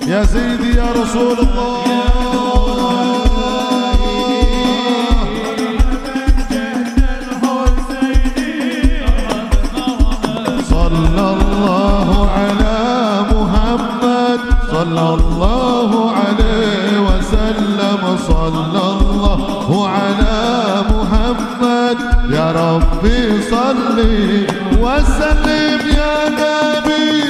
يا سيدي يا رسول الله صلى الله على محمد صلى الله عليه وسلم صلى الله على محمد يا ربي صلي وسلم يا نبي